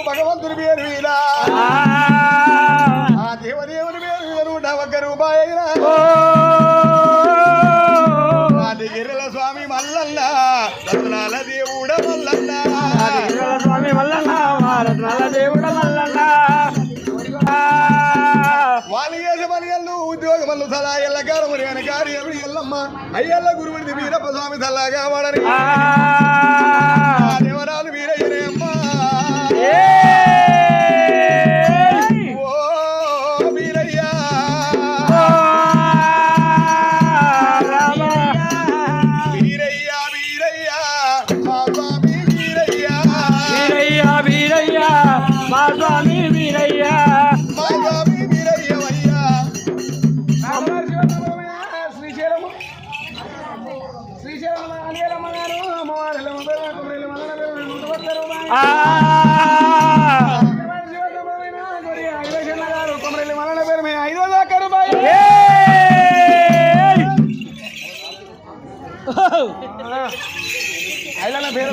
భగవంతుని పేరు మీద ఆ దేవదేవుని పేరు మీద 1 రూపాయల గిరిల స్వామి మల్లన్న రత్నాల దేవుడ మల్లన్న స్వామి మల్లన్న రత్నాల దేవుడ మల్లన్న వాళ్ళు చేసే పనిళ్ళు ఉద్యోగములు సలా ఎల్లకారము వెనకారి ఎల్లమ్మ అయ్యల్ల గురువుడి వీరప్ప స్వామి సల్లాగా వాడని దేవరాలు వీరయ్యనే అమ్మ స్వామి వీరయ్య శ్రీశైలము శ్రీశైలం ఐదు పేరు